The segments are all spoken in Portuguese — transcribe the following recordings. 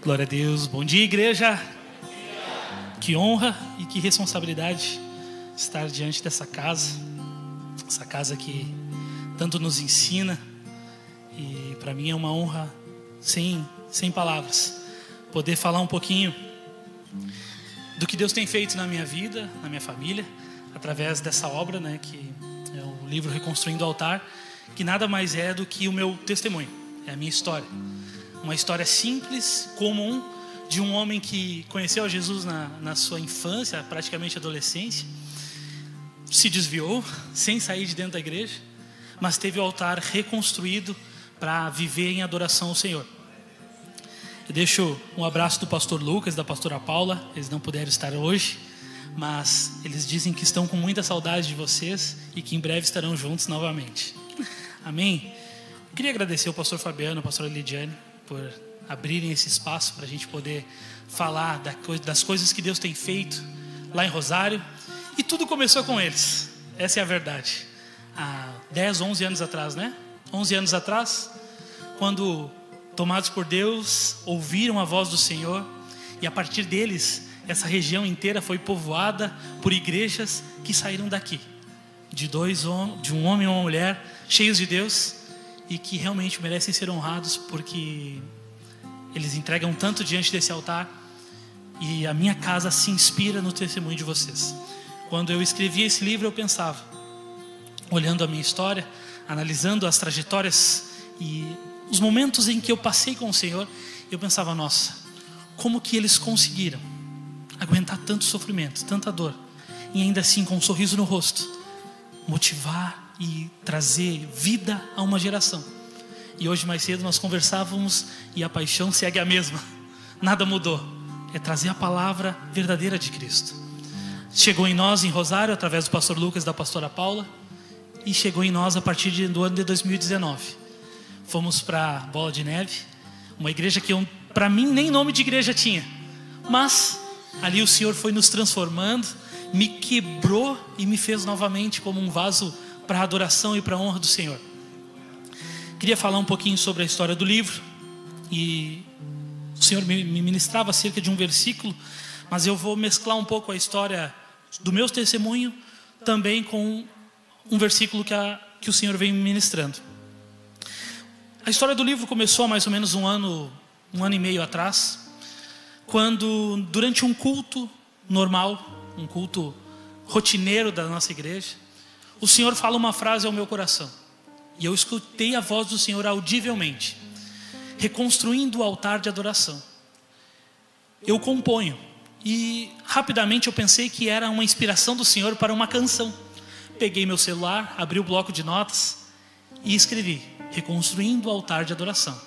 Glória a Deus. Bom dia, igreja. Que honra e que responsabilidade estar diante dessa casa. Essa casa que tanto nos ensina. E para mim é uma honra sem palavras poder falar um pouquinho do que Deus tem feito na minha vida, na minha família, através dessa obra, né, que é o livro Reconstruindo o Altar, que nada mais é do que o meu testemunho, é a minha história. Uma história simples, comum, de um homem que conheceu a Jesus na sua infância, praticamente adolescência, se desviou sem sair de dentro da igreja, mas teve o altar reconstruído para viver em adoração ao Senhor. Eu deixo um abraço do pastor Lucas, da pastora Paula. Eles não puderam estar hoje, mas eles dizem que estão com muita saudade de vocês e que em breve estarão juntos novamente. Amém? Eu queria agradecer ao pastor Fabiano, a pastora Lidiane, por abrirem esse espaço para a gente poder falar das coisas que Deus tem feito lá em Rosário. E tudo começou com eles, essa é a verdade. Há 10, 11 anos atrás, né? 11 anos atrás, quando, tomados por Deus, ouviram a voz do Senhor, e a partir deles, essa região inteira foi povoada por igrejas que saíram daqui, de um homem e uma mulher cheios de Deus e que realmente merecem ser honrados, porque eles entregam tanto diante desse altar, e a minha casa se inspira no testemunho de vocês. Quando eu escrevi esse livro, eu pensava, olhando a minha história, analisando as trajetórias e os momentos em que eu passei com o Senhor, eu pensava, nossa, como que eles conseguiram aguentar tanto sofrimento, tanta dor, e ainda assim com um sorriso no rosto, motivar e trazer vida a uma geração. E hoje mais cedo nós conversávamos e a paixão segue a mesma, nada mudou, é trazer a palavra verdadeira de Cristo. Chegou em nós em Rosário através do pastor Lucas e da pastora Paula, e chegou em nós a partir do ano de 2019. Fomos para Bola de Neve, uma igreja que para mim nem nome de igreja tinha, mas ali o Senhor foi nos transformando, me quebrou e me fez novamente como um vaso para a adoração e para a honra do Senhor. Queria falar um pouquinho sobre a história do livro, e o Senhor me ministrava acerca de um versículo, mas eu vou mesclar um pouco a história do meu testemunho também com um versículo que o Senhor vem me ministrando. A história do livro começou há mais ou menos um ano e meio atrás, quando durante um culto normal, um culto rotineiro da nossa igreja, o Senhor fala uma frase ao meu coração, e eu escutei a voz do Senhor audivelmente: reconstruindo o altar de adoração. Eu componho, e rapidamente eu pensei que era uma inspiração do Senhor para uma canção. Peguei meu celular, abri o bloco de notas e escrevi: reconstruindo o altar de adoração.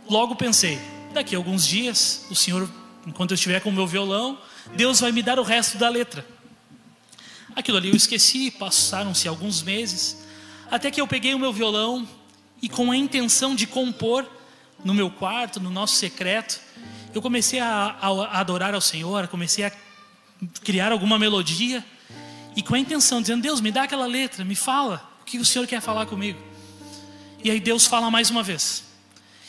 Logo pensei, daqui a alguns dias, o Senhor, enquanto eu estiver com o meu violão, Deus vai me dar o resto da letra. Aquilo ali eu esqueci, passaram-se alguns meses, até que eu peguei o meu violão e, com a intenção de compor no meu quarto, no nosso secreto, eu comecei a adorar ao Senhor, comecei a criar alguma melodia, e com a intenção, dizendo: Deus, me dá aquela letra, me fala o que o Senhor quer falar comigo. E aí Deus fala mais uma vez: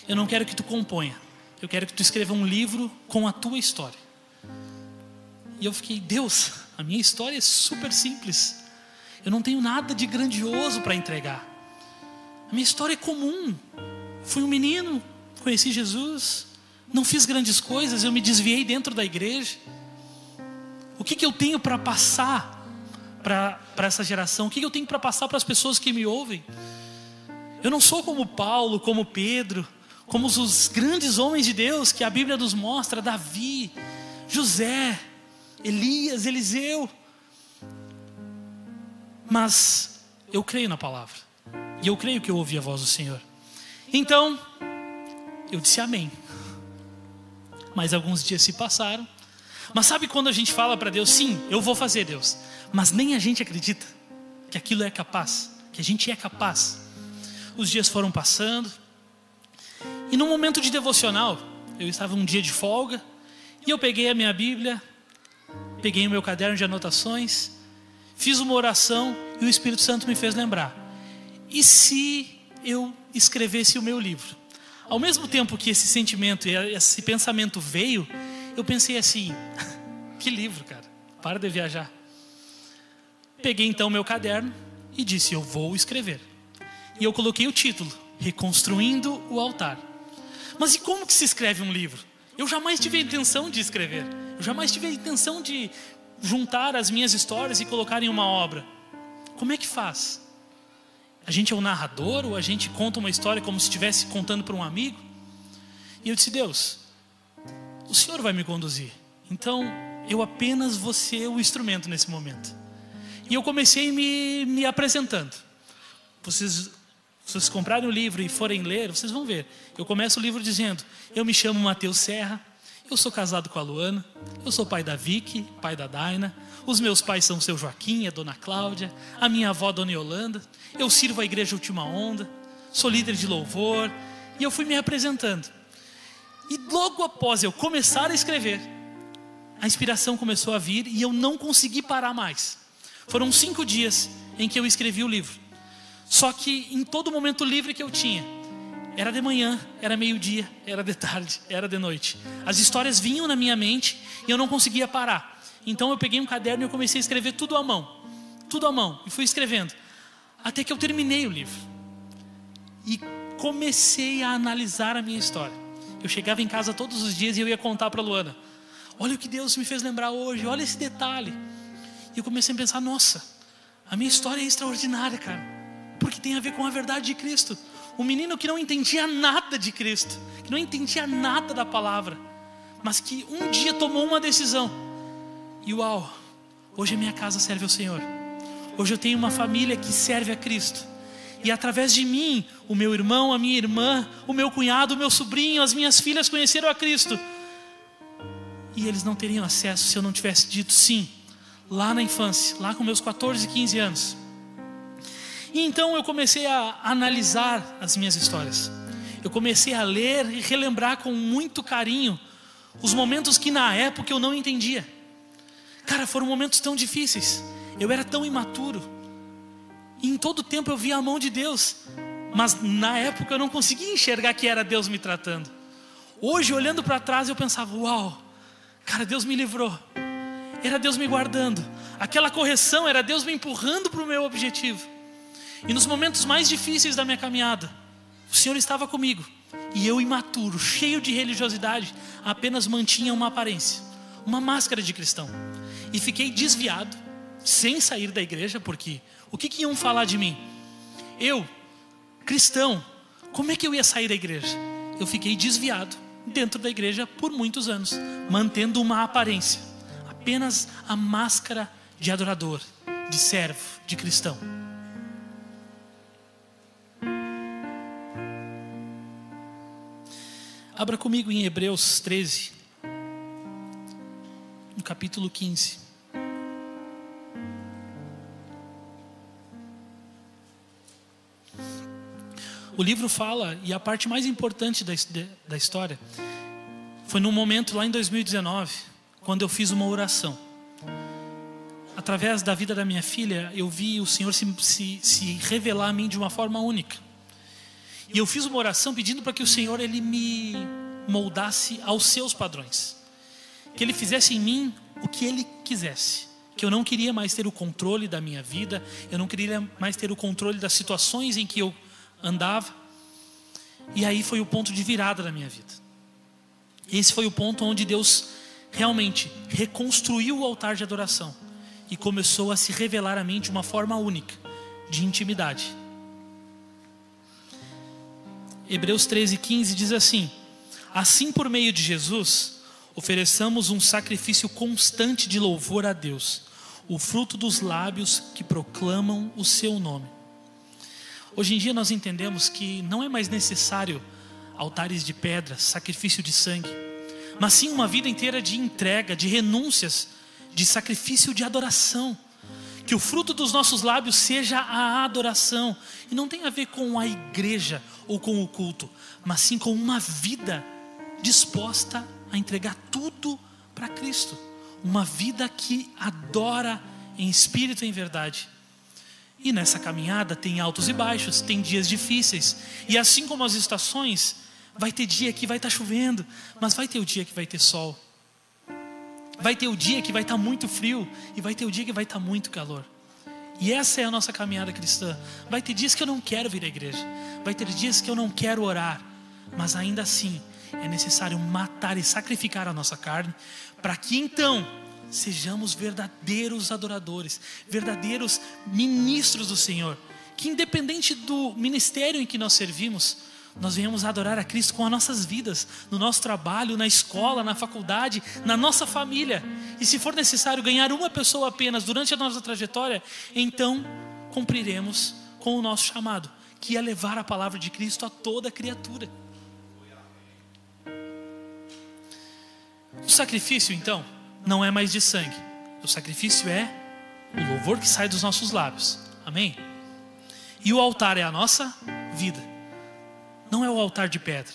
eu não quero que tu componha, eu quero que tu escreva um livro com a tua história. E eu fiquei: Deus, a minha história é super simples, eu não tenho nada de grandioso para entregar, a minha história é comum. Fui um menino, conheci Jesus, não fiz grandes coisas, eu me desviei dentro da igreja. O que eu tenho para passar para essa geração? O que eu tenho para passar para as pessoas que me ouvem? Eu não sou como Paulo, como Pedro, como os grandes homens de Deus que a Bíblia nos mostra: Davi, José, Elias, Eliseu. Mas eu creio na palavra, e eu creio que eu ouvi a voz do Senhor. Então eu disse amém. Mas alguns dias se passaram. Mas sabe quando a gente fala para Deus: sim, eu vou fazer, Deus, mas nem a gente acredita que aquilo é capaz, que a gente é capaz. Os dias foram passando, e num momento de devocional, eu estava um dia de folga, e eu peguei a minha Bíblia, peguei o meu caderno de anotações, fiz uma oração, e o Espírito Santo me fez lembrar: e se eu escrevesse o meu livro? Ao mesmo tempo que esse sentimento e esse pensamento veio, eu pensei assim, que livro, cara, para de viajar. Peguei então meu caderno e disse, eu vou escrever. E eu coloquei o título, Reconstruindo o Altar. Mas e como que se escreve um livro? Eu jamais tive a intenção de escrever. Eu jamais tive a intenção de juntar as minhas histórias e colocar em uma obra. Como é que faz? A gente é o narrador ou a gente conta uma história como se estivesse contando para um amigo? E eu disse, Deus, o Senhor vai me conduzir. Então, eu apenas vou ser o instrumento nesse momento. E eu comecei me apresentando. Se vocês comprarem o livro e forem ler, vocês vão ver. Eu começo o livro dizendo, eu me chamo Mateus Serra, eu sou casado com a Luana, eu sou pai da Vicky, pai da Daina, os meus pais são o seu Joaquim e a dona Cláudia, a minha avó dona Yolanda, eu sirvo a igreja Última Onda, sou líder de louvor, e eu fui me apresentando. E logo após eu começar a escrever, a inspiração começou a vir e eu não consegui parar mais. Foram 5 dias em que eu escrevi o livro. Só que em todo momento livre que eu tinha, era de manhã, era meio-dia, era de tarde, era de noite. As histórias vinham na minha mente e eu não conseguia parar. Então eu peguei um caderno e eu comecei a escrever tudo à mão. Tudo à mão. E fui escrevendo. Até que eu terminei o livro. E comecei a analisar a minha história. Eu chegava em casa todos os dias e eu ia contar para a Luana. Olha o que Deus me fez lembrar hoje, olha esse detalhe. E eu comecei a pensar, nossa, a minha história é extraordinária, cara. Porque tem a ver com a verdade de Cristo. Um menino que não entendia nada de Cristo, que não entendia nada da palavra, mas que um dia tomou uma decisão. E uau, hoje a minha casa serve ao Senhor. Hoje eu tenho uma família que serve a Cristo. E através de mim, o meu irmão, a minha irmã, o meu cunhado, o meu sobrinho, as minhas filhas conheceram a Cristo. E eles não teriam acesso se eu não tivesse dito sim, lá na infância, lá com meus 14, 15 anos. E então eu comecei a analisar as minhas histórias. Eu comecei a ler e relembrar com muito carinho os momentos que na época eu não entendia. Cara, foram momentos tão difíceis. Eu era tão imaturo. E em todo tempo eu via a mão de Deus. Mas na época eu não conseguia enxergar que era Deus me tratando. Hoje, olhando para trás, eu pensava, uau, cara, Deus me livrou. Era Deus me guardando. Aquela correção era Deus me empurrando para o meu objetivo. E nos momentos mais difíceis da minha caminhada, o Senhor estava comigo. E eu, imaturo, cheio de religiosidade, apenas mantinha uma aparência, uma máscara de cristão. E fiquei desviado, sem sair da igreja, porque o que iam falar de mim? Eu, cristão, como é que eu ia sair da igreja? Eu fiquei desviado dentro da igreja por muitos anos, mantendo uma aparência, apenas a máscara de adorador, de servo, de cristão. Abra comigo em Hebreus 13, no capítulo 15. O livro fala, e a parte mais importante da história, foi num momento lá em 2019, quando eu fiz uma oração. Através da vida da minha filha, eu vi o Senhor se revelar a mim de uma forma única. E eu fiz uma oração pedindo para que o Senhor, Ele me moldasse aos seus padrões. Que Ele fizesse em mim o que Ele quisesse. Que eu não queria mais ter o controle da minha vida. Eu não queria mais ter o controle das situações em que eu andava. E aí foi o ponto de virada da minha vida. Esse foi o ponto onde Deus realmente reconstruiu o altar de adoração. E começou a se revelar a mim de uma forma única, de intimidade. Hebreus 13:15 diz assim: assim, por meio de Jesus, ofereçamos um sacrifício constante de louvor a Deus, o fruto dos lábios que proclamam o seu nome. Hoje em dia nós entendemos que não é mais necessário altares de pedra, sacrifício de sangue, mas sim uma vida inteira de entrega, de renúncias, de sacrifício de adoração. Que o fruto dos nossos lábios seja a adoração. E não tem a ver com a igreja ou com o culto, mas sim com uma vida disposta a entregar tudo para Cristo. Uma vida que adora em espírito e em verdade. E nessa caminhada tem altos e baixos, tem dias difíceis. E assim como as estações, Vai ter dia que vai estar chovendo, mas vai ter o dia que vai ter sol. Vai ter o dia que vai estar muito frio e vai ter o dia que vai estar muito calor. E essa é a nossa caminhada cristã. Vai ter dias que eu não quero vir à igreja. Vai ter dias que eu não quero orar. Mas ainda assim, é necessário matar e sacrificar a nossa carne, para que então sejamos verdadeiros adoradores, verdadeiros ministros do Senhor. Que independente do ministério em que nós servimos, nós venhamos adorar a Cristo com as nossas vidas, no nosso trabalho, na escola, na faculdade, na nossa família. E se for necessário ganhar uma pessoa apenas durante a nossa trajetória, então cumpriremos com o nosso chamado, que é levar a palavra de Cristo a toda criatura. O sacrifício, então, não é mais de sangue. O sacrifício é o louvor que sai dos nossos lábios. Amém? E o altar é a nossa vida. Não é o altar de pedra.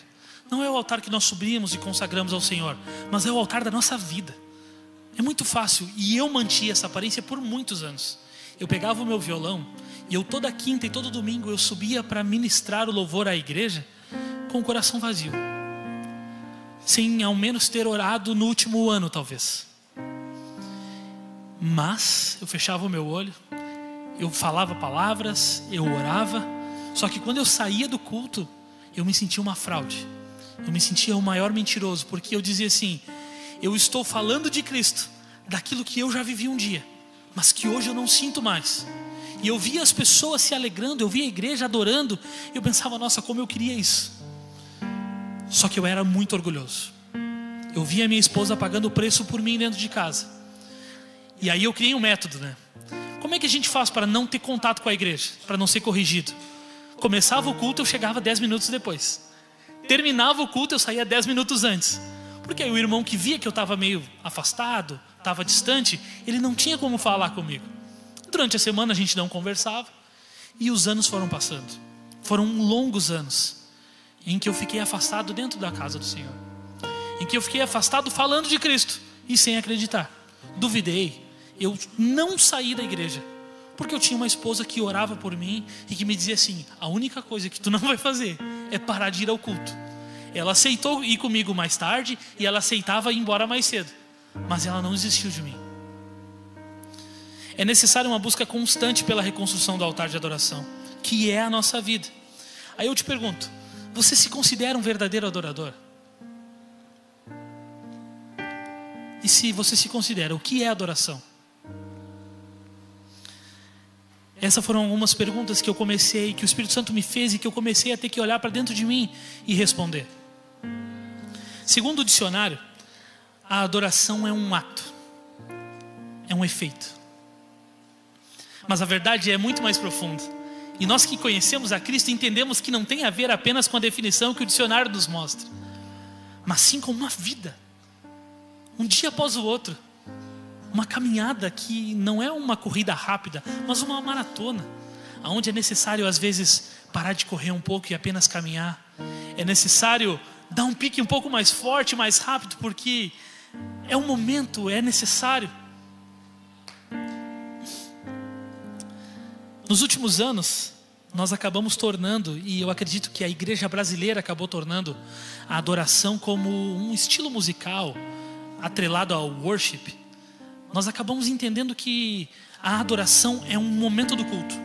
Não é o altar que nós subimos e consagramos ao Senhor, mas é o altar da nossa vida. É muito fácil. E eu mantinha essa aparência por muitos anos. Eu pegava o meu violão e eu toda quinta e todo domingo eu subia para ministrar o louvor à igreja com o coração vazio, sem ao menos ter orado no último ano talvez. Mas eu fechava o meu olho, eu falava palavras, eu orava. Só que quando eu saía do culto, eu me sentia uma fraude. Eu me sentia o maior mentiroso, porque eu dizia assim: eu estou falando de Cristo, daquilo que eu já vivi um dia, mas que hoje eu não sinto mais. E eu via as pessoas se alegrando, eu via a igreja adorando, e eu pensava: nossa, como eu queria isso. Só que eu era muito orgulhoso. Eu via minha esposa pagando o preço por mim dentro de casa. E aí eu criei um método, né? Como é que a gente faz para não ter contato com a igreja, para não ser corrigido? Começava o culto, eu chegava 10 minutos depois. Terminava o culto, eu saía 10 minutos antes. Porque aí o irmão que via que eu estava meio afastado, estava distante, ele não tinha como falar comigo. Durante a semana a gente não conversava. E os anos foram passando. Foram longos anos em que eu fiquei afastado dentro da casa do Senhor, em que eu fiquei afastado falando de Cristo e sem acreditar. Duvidei. Eu não saí da igreja, porque eu tinha uma esposa que orava por mim e que me dizia assim: a única coisa que tu não vai fazer é parar de ir ao culto. Ela aceitou ir comigo mais tarde e ela aceitava ir embora mais cedo, mas ela não desistiu de mim. É necessária uma busca constante pela reconstrução do altar de adoração, que é a nossa vida. Aí eu te pergunto: você se considera um verdadeiro adorador? E se você se considera, o que é adoração? Essas foram algumas perguntas que eu comecei, que o Espírito Santo me fez e que eu comecei a ter que olhar para dentro de mim e responder. Segundo o dicionário, a adoração é um ato, é um efeito. Mas a verdade é muito mais profunda. E nós que conhecemos a Cristo entendemos que não tem a ver apenas com a definição que o dicionário nos mostra, mas sim com uma vida, um dia após o outro. Uma caminhada que não é uma corrida rápida, mas uma maratona, onde é necessário às vezes parar de correr um pouco e apenas caminhar. É necessário dar um pique um pouco mais forte, mais rápido, porque é um momento, é necessário. Nos últimos anos, nós acabamos tornando, e eu acredito que a igreja brasileira acabou tornando a adoração como um estilo musical atrelado ao worship. Nós acabamos entendendo que a adoração é um momento do culto,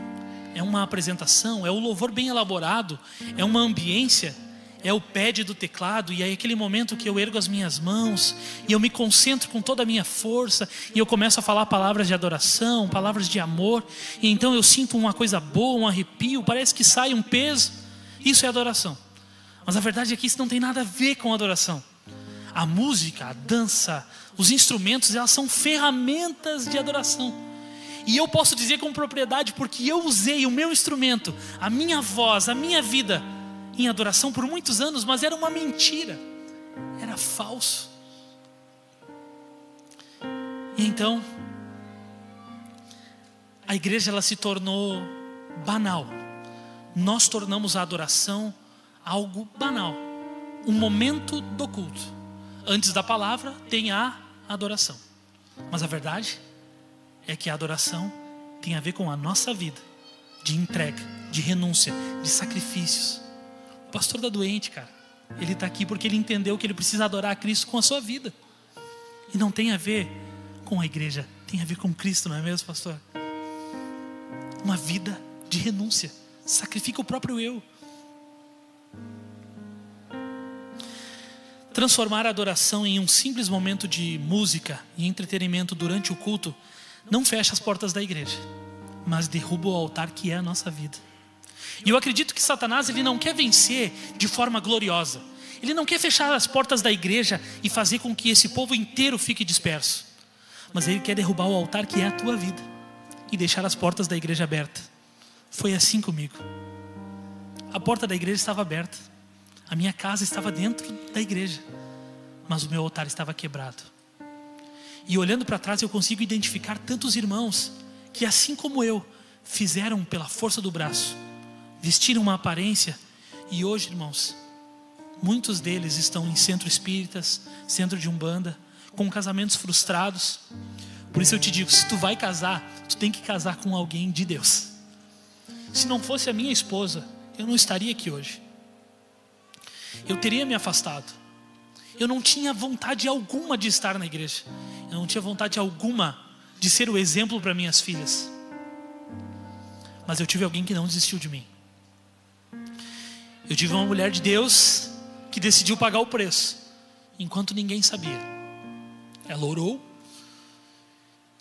é uma apresentação, é o louvor bem elaborado, é uma ambiência, é o pad do teclado, e é aquele momento que eu ergo as minhas mãos e eu me concentro com toda a minha força e eu começo a falar palavras de adoração, palavras de amor, e então eu sinto uma coisa boa, um arrepio, parece que sai um peso. Isso é adoração. Mas a verdade é que isso não tem nada a ver com adoração. A música, a dança, os instrumentos, elas são ferramentas de adoração. E eu posso dizer com propriedade, porque eu usei o meu instrumento, a minha voz, a minha vida em adoração por muitos anos, mas era uma mentira, era falso. E então a igreja ela se tornou banal. Nós tornamos a adoração algo banal, um momento do culto. Antes da palavra tem a adoração. Mas a verdade é que a adoração tem a ver com a nossa vida de entrega, de renúncia, de sacrifícios. O pastor está doente, cara. Ele está aqui porque ele entendeu que ele precisa adorar a Cristo com a sua vida. E não tem a ver com a igreja, tem a ver com Cristo, não é mesmo, pastor? Uma vida de renúncia, sacrifica o próprio eu. Transformar a adoração em um simples momento de música e entretenimento durante o culto não fecha as portas da igreja, mas derruba o altar que é a nossa vida. E eu acredito que Satanás, ele não quer vencer de forma gloriosa. Ele não quer fechar as portas da igreja e fazer com que esse povo inteiro fique disperso. Mas ele quer derrubar o altar que é a tua vida e deixar as portas da igreja abertas. Foi assim comigo. A porta da igreja estava aberta. A minha casa estava dentro da igreja, mas o meu altar estava quebrado. E olhando para trás eu consigo identificar tantos irmãos que, assim como eu, fizeram pela força do braço, vestiram uma aparência. E hoje, irmãos, muitos deles estão em centro espíritas, centro de umbanda, com casamentos frustrados. Por isso eu te digo, se tu vai casar, tu tem que casar com alguém de Deus. Se não fosse a minha esposa, eu não estaria aqui hoje. Eu teria me afastado. Eu não tinha vontade alguma de estar na igreja. Eu não tinha vontade alguma de ser o exemplo para minhas filhas. Mas eu tive alguém que não desistiu de mim. Eu tive uma mulher de Deus que decidiu pagar o preço, enquanto ninguém sabia. Ela orou.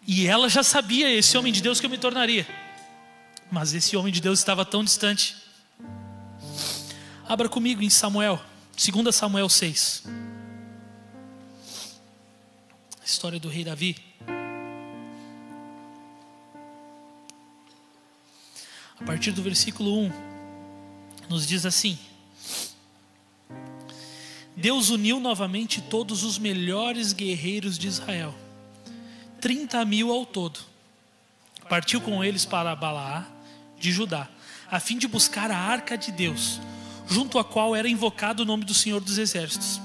E ela já sabia esse homem de Deus que eu me tornaria. Mas esse homem de Deus estava tão distante. Abra comigo em Samuel, 2 Samuel 6. A história do rei Davi. A partir do versículo 1, nos diz assim: Deus uniu novamente todos os melhores guerreiros de Israel, 30.000 ao todo. Partiu com eles para Balaá de Judá, a fim de buscar a arca de Deus, junto à qual era invocado o nome do Senhor dos Exércitos,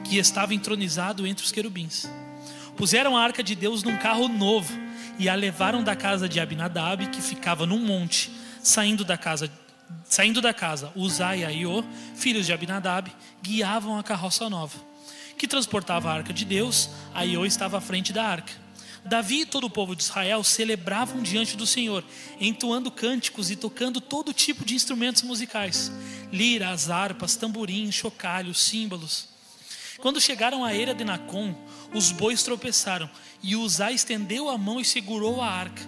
que estava entronizado entre os querubins. Puseram a arca de Deus num carro novo e a levaram da casa de Abinadab, que ficava num monte. Saindo da casa, Uzá e Aiô, filhos de Abinadab, guiavam a carroça nova, que transportava a arca de Deus. Aiô estava à frente da arca. Davi e todo o povo de Israel celebravam diante do Senhor, entoando cânticos e tocando todo tipo de instrumentos musicais: liras, harpas, tamborins, chocalhos, símbolos. Quando chegaram à eira de Nacon, os bois tropeçaram, e Uzá estendeu a mão e segurou a arca.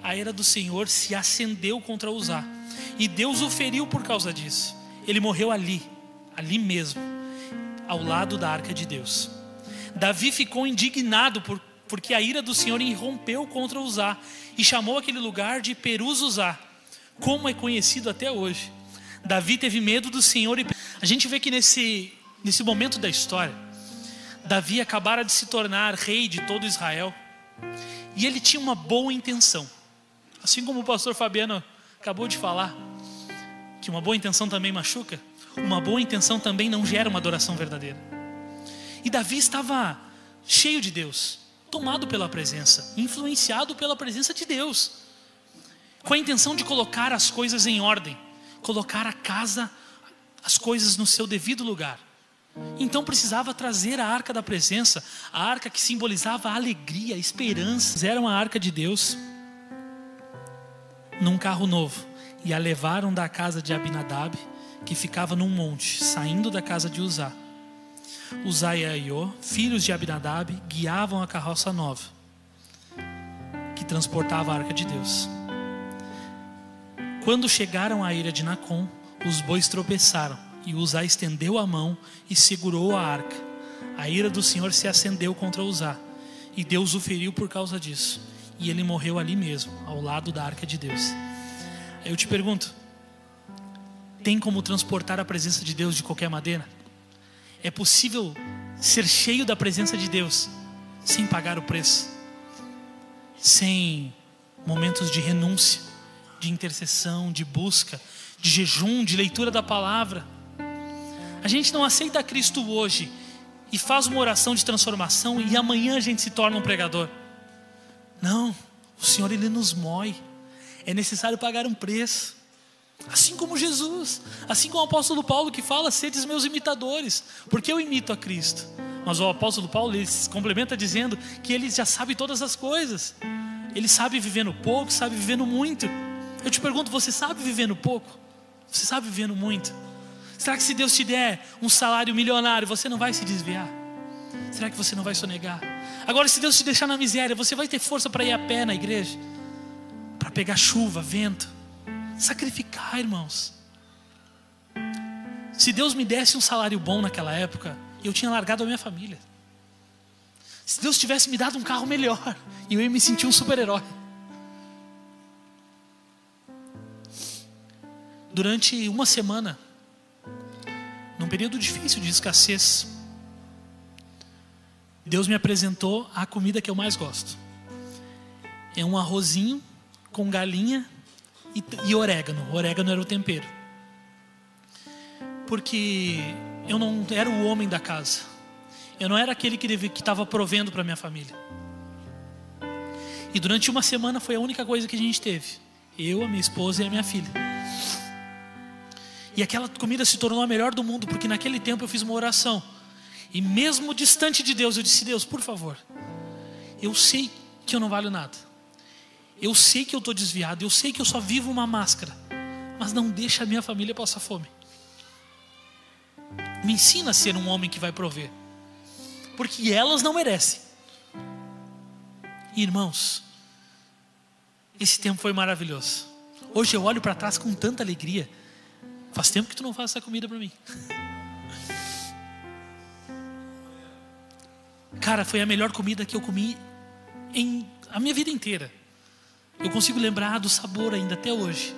A ira do Senhor se acendeu contra Uzá, e Deus o feriu por causa disso. Ele morreu ali mesmo, ao lado da arca de Deus. Davi ficou indignado porque a ira do Senhor irrompeu contra Uzá, e chamou aquele lugar de Perus-Uzá, como é conhecido até hoje. Davi teve medo do Senhor. A gente vê que nesse momento da história, Davi acabara de se tornar rei de todo Israel, e ele tinha uma boa intenção. Assim como o pastor Fabiano acabou de falar, que uma boa intenção também machuca, uma boa intenção também não gera uma adoração verdadeira. E Davi estava cheio de Deus, tomado pela presença, influenciado pela presença de Deus, com a intenção de colocar as coisas em ordem, colocar a casa, as coisas no seu devido lugar. Então precisava trazer a arca da presença, a arca que simbolizava a alegria, a esperança. Era uma arca de Deus num carro novo e a levaram da casa de Abinadab, que ficava num monte, saindo da casa de Uzá. Uzá e Aiô, filhos de Abinadab, guiavam a carroça nova, que transportava a arca de Deus. Quando chegaram à eira de Nacon, os bois tropeçaram, e Uzá estendeu a mão e segurou a arca. A ira do Senhor se acendeu contra Uzá, e Deus o feriu por causa disso, e ele morreu ali mesmo, ao lado da arca de Deus. Aí eu te pergunto, tem como transportar a presença de Deus de qualquer maneira? É possível ser cheio da presença de Deus sem pagar o preço, sem momentos de renúncia, de intercessão, de busca, de jejum, de leitura da palavra? A gente não aceita Cristo hoje e faz uma oração de transformação e amanhã a gente se torna um pregador. Não, o Senhor, Ele nos mói. É necessário pagar um preço. Assim como Jesus, assim como o apóstolo Paulo que fala: sedes meus imitadores, porque eu imito a Cristo. Mas o apóstolo Paulo, ele se complementa dizendo que ele já sabe todas as coisas. Ele sabe viver no pouco, sabe viver no muito. Eu te pergunto, você sabe viver no pouco? Você sabe viver no muito? Será que se Deus te der um salário milionário, você não vai se desviar? Será que você não vai sonegar? Agora, se Deus te deixar na miséria, você vai ter força para ir a pé na igreja? Para pegar chuva, vento? Sacrificar, irmãos. Se Deus me desse um salário bom naquela época, eu tinha largado a minha família. Se Deus tivesse me dado um carro melhor, eu ia me sentir um super-herói. Durante uma semana, num período difícil de escassez, Deus me apresentou a comida que eu mais gosto. É um arrozinho com galinha e orégano. O orégano era o tempero. Porque eu não era o homem da casa. Eu não era aquele que estava provendo para minha família. E durante uma semana foi a única coisa que a gente teve. Eu, a minha esposa e a minha filha. E aquela comida se tornou a melhor do mundo, porque naquele tempo eu fiz uma oração. E mesmo distante de Deus, eu disse: Deus, por favor, eu sei que eu não valho nada. Eu sei que eu estou desviado. Eu sei que eu só vivo uma máscara. Mas não deixa a minha família passar fome. Me ensina a ser um homem que vai prover. Porque elas não merecem. Irmãos, esse tempo foi maravilhoso. Hoje eu olho para trás com tanta alegria. Faz tempo que tu não faz essa comida para mim. Cara, foi a melhor comida que eu comi em a minha vida inteira. Eu consigo lembrar do sabor ainda até hoje.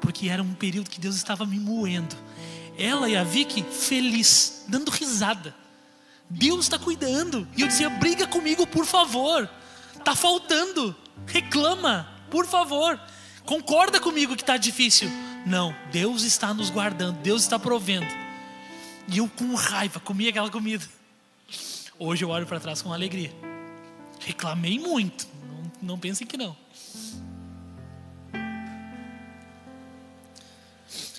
Porque era um período que Deus estava me moendo. Ela e a Vicky feliz, dando risada. Deus está cuidando. E eu dizia: briga comigo, por favor. Está faltando. Reclama, por favor. Concorda comigo que está difícil. Não, Deus está nos guardando. Deus está provendo. E eu com raiva comi aquela comida. Hoje eu olho para trás com alegria. Reclamei muito. Não pensem que não.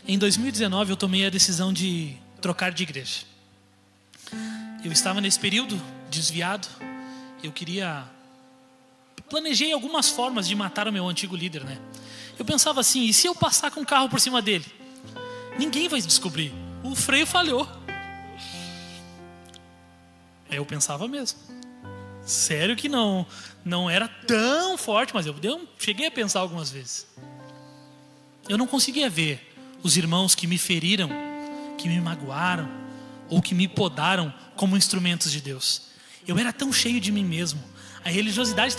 Em 2019 eu tomei a decisão de trocar de igreja. Eu estava nesse período desviado. Eu planejei algumas formas de matar o meu antigo líder, né? Eu pensava assim: e se eu passar com o carro por cima dele? Ninguém vai descobrir. O freio falhou. Eu pensava mesmo. Sério que não era tão forte, mas eu cheguei a pensar algumas vezes. Eu não conseguia ver os irmãos que me feriram, que me magoaram ou que me podaram como instrumentos de Deus. Eu era tão cheio de mim mesmo. A religiosidade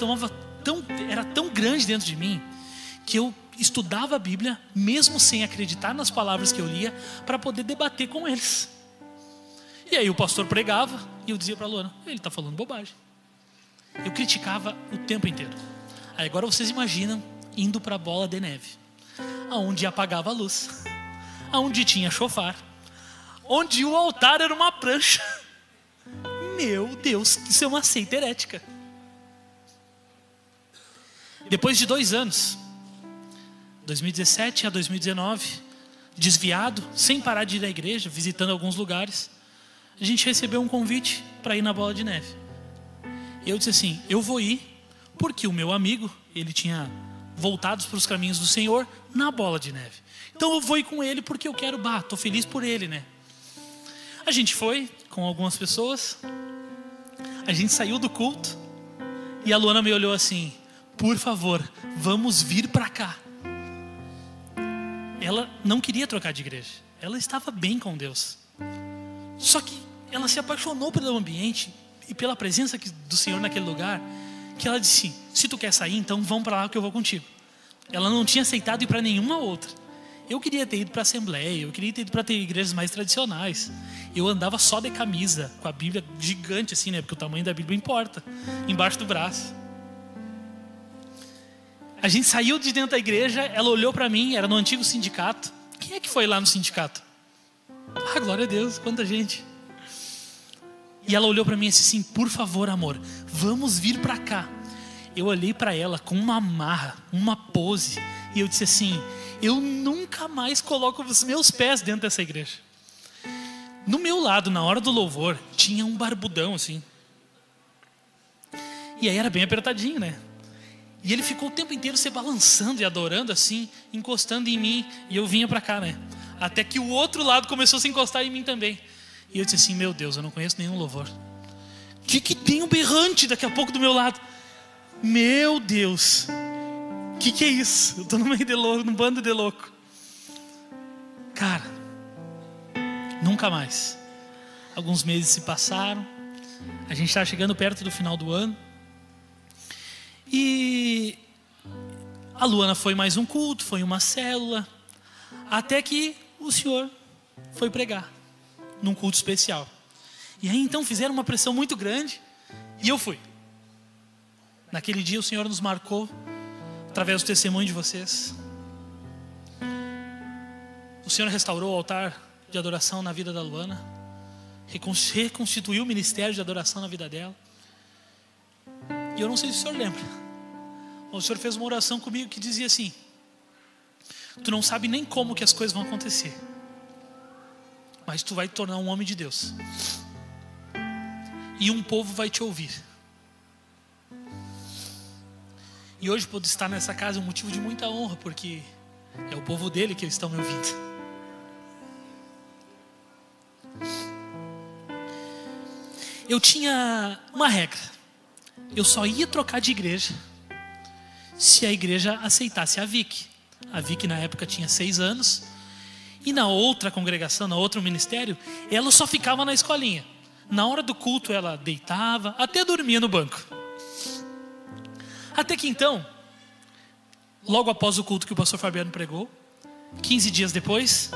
era tão grande dentro de mim que eu estudava a Bíblia mesmo sem acreditar nas palavras que eu lia, para poder debater com eles. E aí o pastor pregava e eu dizia para a Luana: ele está falando bobagem. Eu criticava o tempo inteiro. Aí agora vocês imaginam indo para a bola de neve, aonde apagava a luz, aonde tinha chofar, onde o altar era uma prancha. Meu Deus, isso é uma seita herética. Depois de 2 anos, 2017 a 2019, desviado, sem parar de ir à igreja, visitando alguns lugares, a gente recebeu um convite para ir na bola de neve. Eu disse assim: eu vou ir porque o meu amigo, ele tinha voltado para os caminhos do Senhor na bola de neve. Então eu vou ir com ele porque eu quero, estou feliz por ele, né? A gente foi com algumas pessoas, a gente saiu do culto e a Luana me olhou assim: por favor, vamos vir para cá. Ela não queria trocar de igreja. Ela estava bem com Deus. Só que ela se apaixonou pelo ambiente e pela presença do Senhor naquele lugar, que ela disse: se tu quer sair, então vamos para lá que eu vou contigo. Ela não tinha aceitado ir para nenhuma outra. Eu queria ter ido para a Assembleia, eu queria ter ido para ter igrejas mais tradicionais. Eu andava só de camisa, com a Bíblia gigante assim, né? Porque o tamanho da Bíblia importa, embaixo do braço. A gente saiu de dentro da igreja, ela olhou para mim, era no antigo sindicato. Quem é que foi lá no sindicato? Ah, glória a Deus, quanta gente. E ela olhou para mim e disse assim: por favor, amor, vamos vir para cá. Eu olhei para ela com uma marra, uma pose, e eu disse assim: eu nunca mais coloco os meus pés dentro dessa igreja. No meu lado, na hora do louvor, tinha um barbudão assim. E aí era bem apertadinho, né? E ele ficou o tempo inteiro se balançando e adorando assim, encostando em mim. E eu vinha para cá, né? Até que o outro lado começou a se encostar em mim também. E eu disse assim: meu Deus, eu não conheço nenhum louvor. Que tem um berrante daqui a pouco do meu lado? Meu Deus, que é isso? Eu tô no meio de louco, num bando de louco. Cara, nunca mais. Alguns meses se passaram. A gente está chegando perto do final do ano. E a Luana foi mais um culto, foi uma célula. Até que o senhor foi pregar num culto especial. E aí então fizeram uma pressão muito grande. E eu fui. Naquele dia o Senhor nos marcou através do testemunho de vocês. O Senhor restaurou o altar de adoração na vida da Luana, reconstituiu o ministério de adoração na vida dela. E eu não sei se o Senhor lembra, mas o Senhor fez uma oração comigo que dizia assim: tu não sabe nem como que as coisas vão acontecer, mas tu vai te tornar um homem de Deus, e um povo vai te ouvir. E hoje poder estar nessa casa é um motivo de muita honra, porque é o povo dele que eles estão me ouvindo. Eu tinha uma regra: eu só ia trocar de igreja se a igreja aceitasse a Vicky. A Vicky na época tinha 6 anos. E na outra congregação, na outro ministério, ela só ficava na escolinha. Na hora do culto ela deitava, até dormia no banco. Até que então, logo após o culto que o pastor Fabiano pregou, 15 dias depois,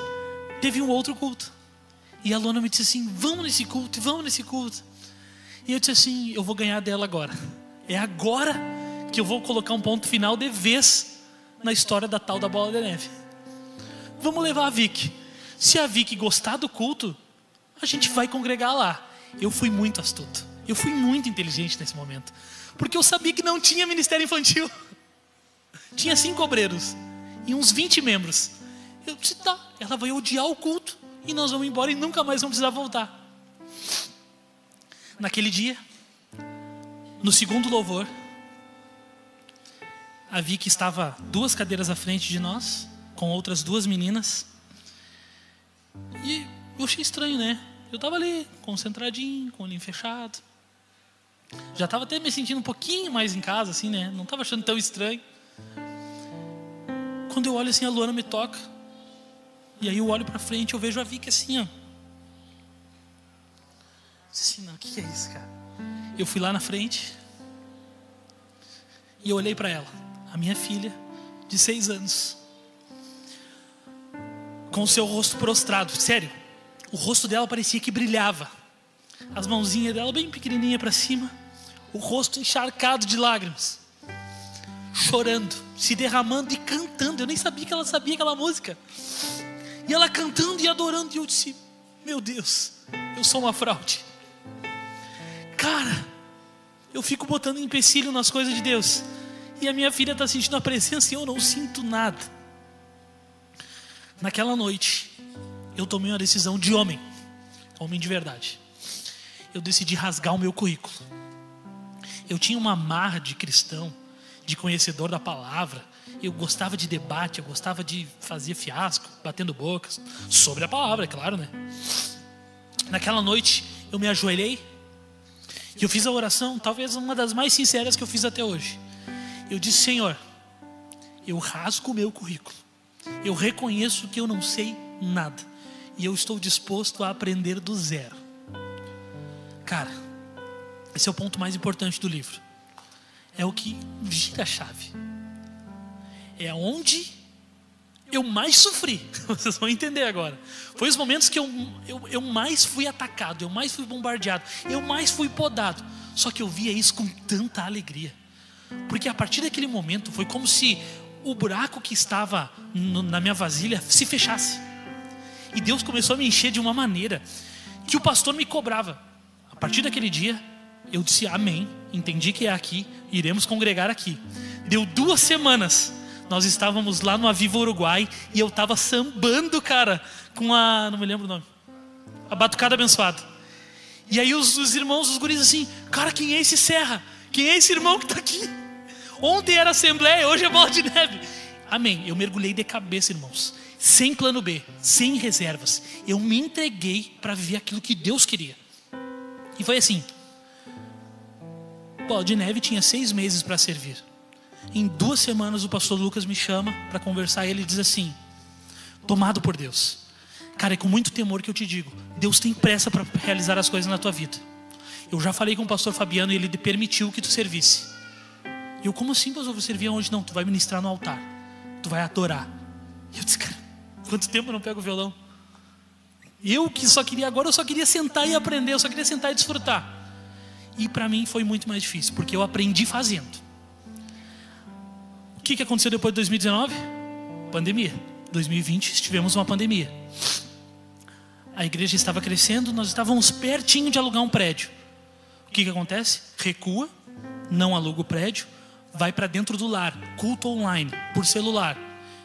teve um outro culto. E a Luana me disse assim: vamos nesse culto, vamos nesse culto. E eu disse assim: eu vou ganhar dela agora. É agora que eu vou colocar um ponto final de vez na história da tal da bola de neve. Vamos levar a Vicky. Se a Vicky gostar do culto, a gente vai congregar lá. Eu fui muito astuto, eu fui muito inteligente nesse momento, porque eu sabia que não tinha ministério infantil. Tinha 5 obreiros e uns 20 membros. Eu disse: tá, ela vai odiar o culto e nós vamos embora e nunca mais vamos precisar voltar. Naquele dia, no segundo louvor, a Vicky estava 2 cadeiras à frente de nós, com outras 2 meninas. E eu achei estranho, né? Eu estava ali, concentradinho, com o olhinho fechado. Já estava até me sentindo um pouquinho mais em casa, assim, né? Não estava achando tão estranho. Quando eu olho assim, a Luana me toca. E aí eu olho para frente, eu vejo a Vicky assim, ó. Assim, não, o que é isso, cara? Eu fui lá na frente e eu olhei para ela, a minha filha de 6 anos, com o seu rosto prostrado. Sério, o rosto dela parecia que brilhava, as mãozinhas dela bem pequenininha para cima, o rosto encharcado de lágrimas, chorando, se derramando e cantando. Eu nem sabia que ela sabia aquela música. E ela cantando e adorando. E eu disse: meu Deus, eu sou uma fraude. Cara, eu fico botando empecilho nas coisas de Deus, e a minha filha está sentindo a presença e eu não sinto nada. Naquela noite, eu tomei uma decisão de homem de verdade. Eu decidi rasgar o meu currículo. Eu tinha uma marra de cristão, de conhecedor da palavra. Eu gostava de debate, eu gostava de fazer fiasco, batendo bocas sobre a palavra, é claro, né? Naquela noite, eu me ajoelhei e eu fiz a oração, talvez uma das mais sinceras que eu fiz até hoje. Eu disse: Senhor, eu rasgo o meu currículo. Eu reconheço que eu não sei nada e eu estou disposto a aprender do zero. Cara, esse é o ponto mais importante do livro. É o que gira a chave. É onde eu mais sofri. Vocês vão entender agora. Foi os momentos que eu mais fui atacado, eu mais fui bombardeado, eu mais fui podado. Só que eu via isso com tanta alegria, porque a partir daquele momento foi como se o buraco que estava na minha vasilha se fechasse. E Deus começou a me encher de uma maneira que o pastor me cobrava. A partir daquele dia eu disse amém entendi que é aqui, iremos congregar aqui. Deu 2 semanas, nós estávamos lá no Aviva Uruguai e eu estava sambando, cara, com a, não me lembro o nome, a batucada abençoada. E aí os irmãos, os guris assim, cara, quem é esse Serra? Quem é esse irmão que está aqui? Ontem era Assembleia, hoje é Bola de Neve. Amém, eu mergulhei de cabeça, irmãos, sem plano B, sem reservas. Eu me entreguei para viver aquilo que Deus queria. E foi assim. Bola de Neve tinha 6 meses para servir. Em 2 semanas o pastor Lucas me chama para conversar e ele diz assim: tomado por Deus, cara, é com muito temor que eu te digo, Deus tem pressa para realizar as coisas na tua vida. Eu já falei com o pastor Fabiano e ele permitiu que tu servisse. E eu, como assim, pastor, eu vou servir aonde? Não, tu vai ministrar no altar, tu vai adorar. E eu disse, cara, quanto tempo eu não pego o violão? Eu que só queria, agora eu só queria sentar e aprender, eu só queria sentar e desfrutar. E para mim foi muito mais difícil, porque eu aprendi fazendo. O que aconteceu depois de 2019? Pandemia. 2020 tivemos uma pandemia. A igreja estava crescendo, nós estávamos pertinho de alugar um prédio. O que acontece? Recua, não aluga o prédio, vai para dentro do lar, culto online, por celular.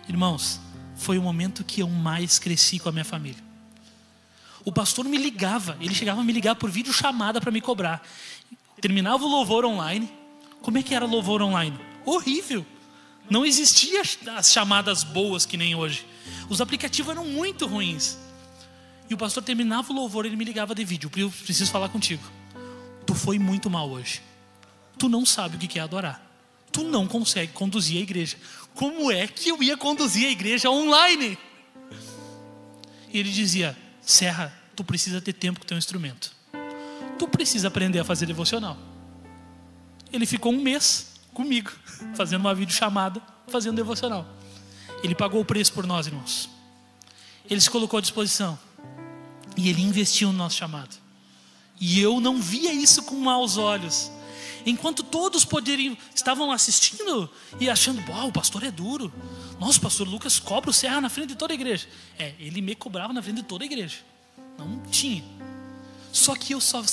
Irmãos, foi o momento que eu mais cresci com a minha família. O pastor me ligava, ele chegava a me ligar por videochamada para me cobrar. Terminava o louvor online. Como é que era louvor online? Horrível. Não existia as chamadas boas que nem hoje. Os aplicativos eram muito ruins. E o pastor terminava o louvor, ele me ligava de vídeo: eu preciso falar contigo. Tu foi muito mal hoje. Tu não sabe o que é adorar. Tu não consegue conduzir a igreja. Como é que eu ia conduzir a igreja online? E ele dizia: Serra, tu precisa ter tempo com o teu instrumento. Tu precisa aprender a fazer devocional. Ele ficou 1 mês comigo, fazendo uma videochamada, fazendo devocional. Ele pagou o preço por nós, irmãos. Ele se colocou à disposição. E ele investiu no nosso chamado. E eu não via isso com maus olhos. Enquanto todos estavam assistindo e achando: o pastor é duro. Nossa, o pastor Lucas cobra o Serra na frente de toda a igreja. Ele me cobrava na frente de toda a igreja. Não tinha. Só que eu só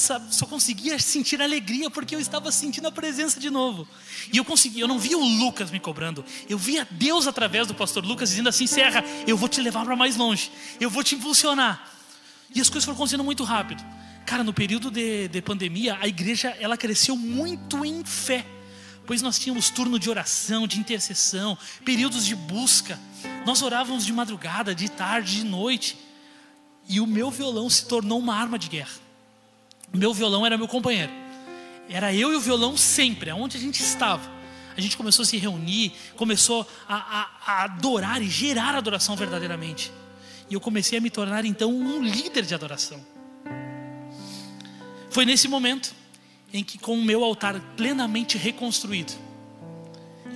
conseguia sentir alegria porque eu estava sentindo a presença de novo. E eu não via o Lucas me cobrando. Eu via Deus através do pastor Lucas dizendo assim: Serra, eu vou te levar para mais longe. Eu vou te impulsionar. E as coisas foram acontecendo muito rápido. Cara, no período de pandemia, a igreja ela cresceu muito em fé. Pois nós tínhamos turno de oração, de intercessão, períodos de busca. Nós orávamos de madrugada, de tarde, de noite. E o meu violão se tornou uma arma de guerra. O meu violão era meu companheiro. Era eu e o violão sempre, aonde a gente estava. A gente começou a se reunir, começou a adorar e gerar adoração verdadeiramente. E eu comecei a me tornar então um líder de adoração. Foi nesse momento em que, com o meu altar plenamente reconstruído,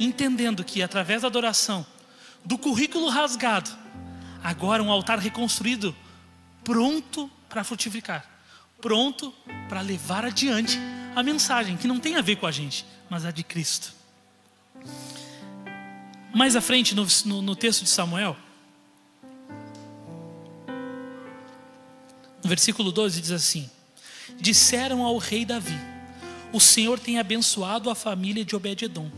entendendo que através da adoração, do currículo rasgado, agora um altar reconstruído, pronto para frutificar, pronto para levar adiante a mensagem que não tem a ver com a gente, mas a de Cristo. Mais à frente no texto de Samuel, no versículo 12 diz assim: disseram ao rei Davi: o Senhor tem abençoado a família de Obed-edom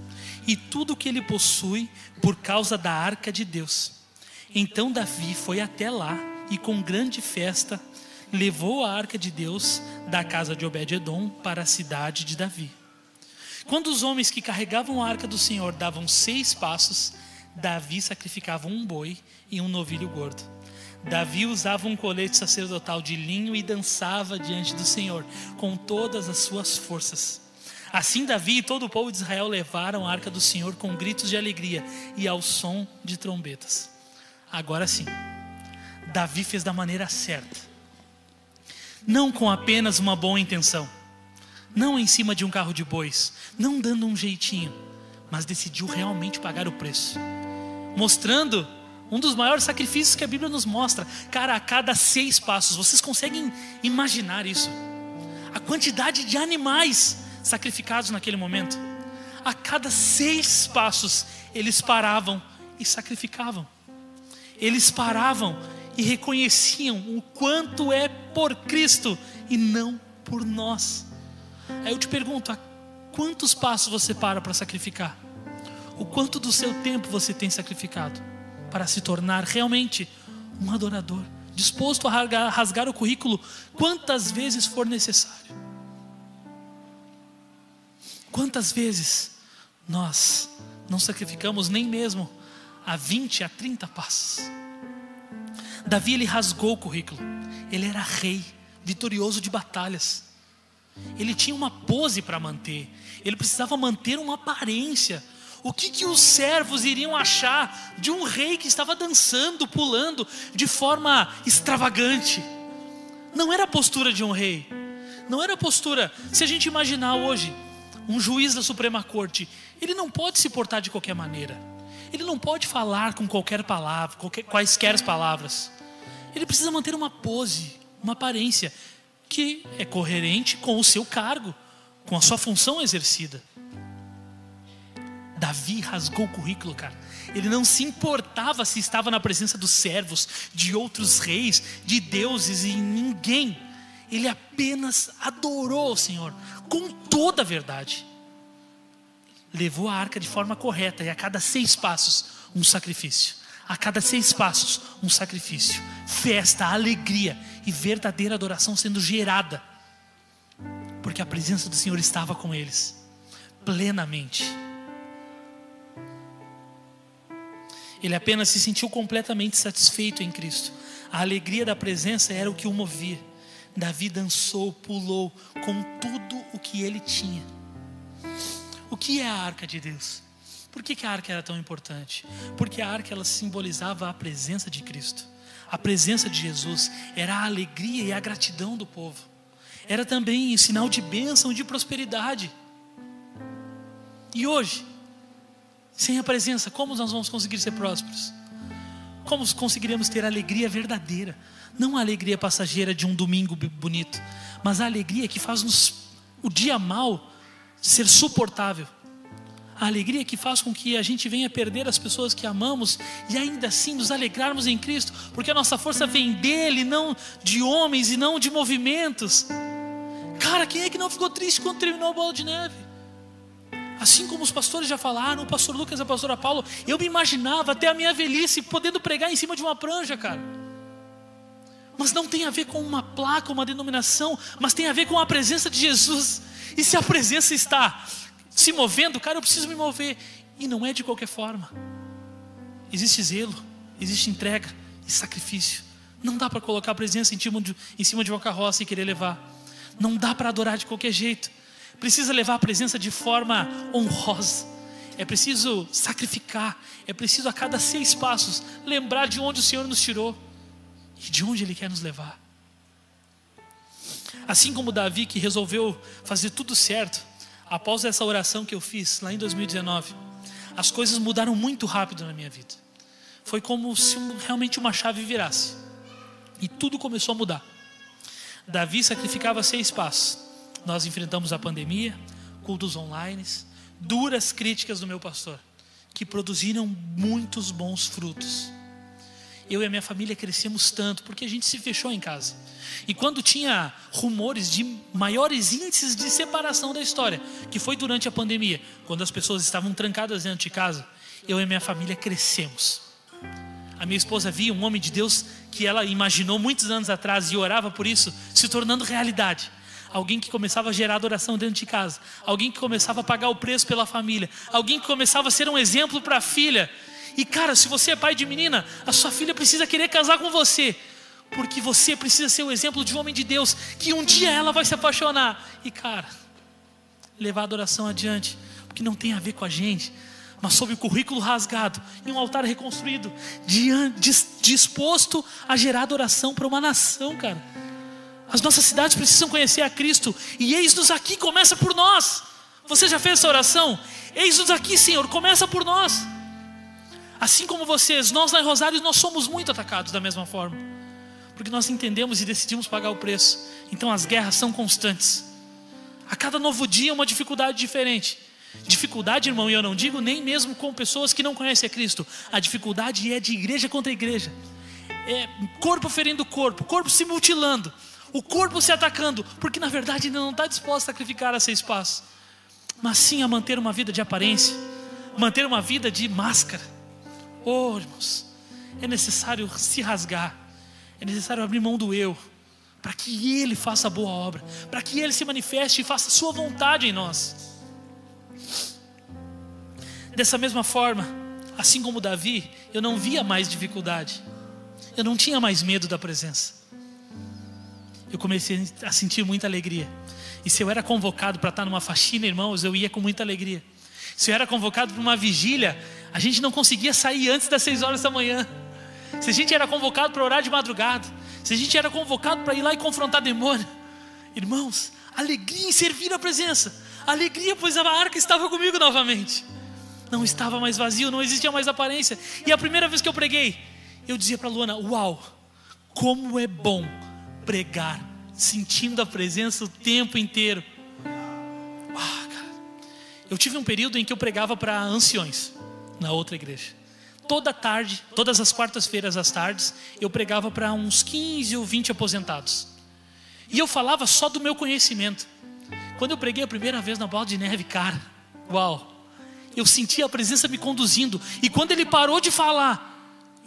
e tudo o que ele possui por causa da arca de Deus. Então Davi foi até lá e com grande festa levou a arca de Deus da casa de Obed-edom para a cidade de Davi. Quando os homens que carregavam a arca do Senhor davam 6 passos, Davi sacrificava um boi e um novilho gordo. Davi usava um colete sacerdotal de linho e dançava diante do Senhor com todas as suas forças. Assim Davi e todo o povo de Israel levaram a arca do Senhor com gritos de alegria e ao som de trombetas. Agora sim, Davi fez da maneira certa. Não com apenas uma boa intenção, não em cima de um carro de bois, não dando um jeitinho, mas decidiu realmente pagar o preço, mostrando um dos maiores sacrifícios que a Bíblia nos mostra. Cara, a cada 6 passos, vocês conseguem imaginar isso? A quantidade de animais sacrificados naquele momento. A cada 6 passos, eles paravam e sacrificavam. Eles paravam e reconheciam o quanto é por Cristo e não por nós. Aí eu te pergunto, há Quantos passos você para sacrificar? O quanto do seu tempo você tem sacrificado para se tornar realmente um adorador, disposto a rasgar o currículo quantas vezes for necessário? Quantas vezes nós não sacrificamos nem mesmo a 20, a 30 passos? Davi, ele rasgou o currículo. Ele era rei, vitorioso de batalhas. Ele tinha uma pose para manter. Ele precisava manter uma aparência. O que os servos iriam achar de um rei que estava dançando, pulando de forma extravagante? Não era a postura de um rei. Não era a postura. Se a gente imaginar hoje um juiz da Suprema Corte, ele não pode se portar de qualquer maneira. Ele não pode falar com qualquer palavra, quaisquer palavras. Ele precisa manter uma pose, uma aparência que é coerente com o seu cargo, com a sua função exercida. Davi rasgou o currículo, cara. Ele não se importava se estava na presença dos servos, de outros reis, de deuses e ninguém. Ele apenas adorou o Senhor com toda a verdade. Levou a arca de forma correta e a cada 6 passos um sacrifício. A cada 6 passos um sacrifício. Festa, alegria e verdadeira adoração sendo gerada. Porque a presença do Senhor estava com eles plenamente. Ele apenas se sentiu completamente satisfeito em Cristo. A alegria da presença era o que o movia. Davi dançou, pulou com tudo o que ele tinha. O que é a arca de Deus? Por que a arca era tão importante? Porque a arca, ela simbolizava a presença de Cristo. A presença de Jesus era a alegria e a gratidão do povo. Era também um sinal de bênção e de prosperidade. E hoje, sem a presença, como nós vamos conseguir ser prósperos? Como conseguiremos ter alegria verdadeira? Não a alegria passageira de um domingo bonito, mas a alegria que faz o dia mal ser suportável. A alegria que faz com que a gente venha perder as pessoas que amamos e ainda assim nos alegrarmos em Cristo, porque a nossa força vem dele, não de homens e não de movimentos. Cara, quem é que não ficou triste quando terminou a Bola de Neve? Assim como os pastores já falaram, o pastor Lucas e a pastora Paula, eu me imaginava até a minha velhice podendo pregar em cima de uma prancha, cara. Mas não tem a ver com uma placa, uma denominação, mas tem a ver com a presença de Jesus. E se a presença está se movendo, cara, eu preciso me mover. E não é de qualquer forma. Existe zelo, existe entrega e sacrifício. Não dá para colocar a presença em cima de uma carroça e querer levar. Não dá para adorar de qualquer jeito. Precisa levar a presença de forma honrosa. É preciso sacrificar. É preciso a cada 6 passos lembrar de onde o Senhor nos tirou e de onde Ele quer nos levar. Assim como Davi, que resolveu fazer tudo certo, após essa oração que eu fiz lá em 2019, as coisas mudaram muito rápido na minha vida. Foi como se realmente uma chave virasse e tudo começou a mudar. Davi sacrificava 6 passos. Nós enfrentamos a pandemia, cultos online, duras críticas do meu pastor, que produziram muitos bons frutos. Eu e a minha família crescemos tanto, porque a gente se fechou em casa. E quando tinha rumores de maiores índices de separação da história, que foi durante a pandemia, quando as pessoas estavam trancadas dentro de casa, eu e a minha família crescemos. A minha esposa via um homem de Deus que ela imaginou muitos anos atrás e orava por isso, se tornando realidade. Alguém que começava a gerar adoração dentro de casa. Alguém que começava a pagar o preço pela família. Alguém que começava a ser um exemplo para a filha. E cara, se você é pai de menina, a sua filha precisa querer casar com você, porque você precisa ser o exemplo de um homem de Deus, que um dia ela vai se apaixonar. E cara, levar a adoração adiante, porque não tem a ver com a gente, mas sob o currículo rasgado, em um altar reconstruído, disposto a gerar adoração para uma nação, cara. As nossas cidades precisam conhecer a Cristo, e eis-nos aqui, começa por nós. Você já fez essa oração? Eis-nos aqui, Senhor, começa por nós. Assim como vocês, nós lá em Rosário, nós somos muito atacados da mesma forma, porque nós entendemos e decidimos pagar o preço. Então as guerras são constantes. A cada novo dia uma dificuldade diferente. Dificuldade, irmão, e eu não digo nem mesmo com pessoas que não conhecem a Cristo. A dificuldade é de igreja contra igreja. É corpo ferindo corpo, corpo se mutilando, o corpo se atacando, porque na verdade ele não está disposto a sacrificar a 6 passos. mas sim a manter uma vida de aparência, manter uma vida de máscara. Oh, irmãos, é necessário se rasgar, é necessário abrir mão do eu, para que Ele faça a boa obra, para que Ele se manifeste e faça a sua vontade em nós. Dessa mesma forma, assim como Davi, eu não via mais dificuldade, eu não tinha mais medo da presença. Eu comecei a sentir muita alegria. E se eu era convocado para estar numa faxina, irmãos, eu ia com muita alegria. Se eu era convocado para uma vigília, a gente não conseguia sair antes das 6 horas da manhã. Se a gente era convocado para orar de madrugada, se a gente era convocado para ir lá e confrontar demônio, irmãos, alegria em servir a presença, alegria pois a arca estava comigo novamente. Não estava mais vazio, não existia mais aparência. E a primeira vez que eu preguei, eu dizia para a Luana: uau, como é bom pregar sentindo a presença o tempo inteiro. Cara. Eu tive um período em que eu pregava para anciões na outra igreja. Toda tarde, todas as quartas-feiras às tardes, eu pregava para uns 15 ou 20 aposentados. E eu falava só do meu conhecimento. Quando eu preguei a primeira vez na Bola de Neve, cara, uau, eu sentia a presença me conduzindo. E quando ele parou de falar,